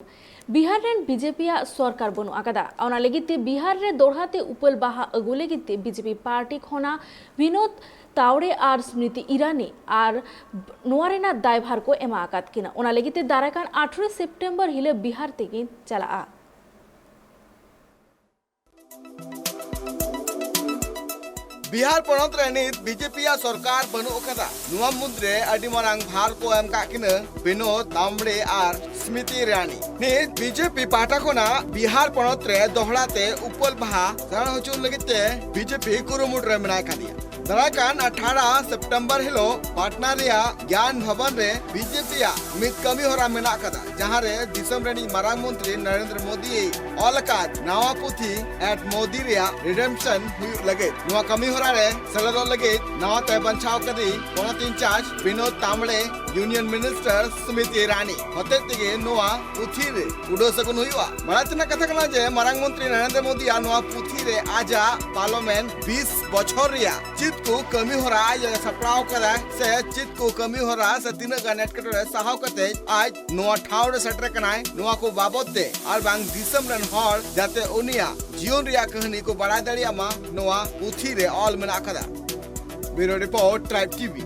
Bihar rain BJP सरकार बनु आकादा ओना लगिते बिहार रे दोड़हाते उपल बाहा अगु लगिते बीजेपी पार्टी खोना विनोद तावड़े और स्मृति ईरानी और नोआरेना दायभार को एमा आकाद किना ओना लगिते दाराकान 18 सेप्टेम्बर हिले बिहार तेगे चला बिहार पनत नित बीजेपी सरकार बनु नुआ मुद्रे अडी मारांग भार को एम काकिना विनोद तांबड़े और स्मृति ईरानी नित बीजेपी पार्टी खोना बिहार पनत रे दोहड़ाते उपल बाहा दाड़ा हचुन लगिते बीजेपी कुरुमुट रे मेना कादिया दाराकान 18 सितंबर हिलो पाटना रिया ज्ञान भवन रे बीजेपी मित कमी होरा मेना कदा जहां रे दिसम रेनी मारांग मंत्री नरेंद्र मोदी अलकाद नावा पुथी एट मोदी रिया रिडेम्पशन हुई लगे नुआ कमी होरा रे सलदो लगे नावा ते बंचाव कदी पोनत in charge Vinod तांबड़े union minister Smriti Irani होते तिगे नुआ पुथी रे उडो सकुन हुईवा बड़ातना कथा कना जे मारांग मंत्री नरेंद्र मोदी नुआ पुथी रे आजा पार्लियामेंट 20 बछर रिया चित को कमी हो रहा है सपड़ाव करा से चित को कमी हो रहा से तीन गनेट कटोरे सहाव कते आज नोआ ठाव रे सेटर कनाय नोआ को बाबत दे और बांग दिसम रन हर जाते उनिया जीवन रिया कहानी को बड़ा दड़िया मा नोआ पुथी रे ऑल मेना कदा ब्यूरो रिपोर्ट ट्राइब टीवी।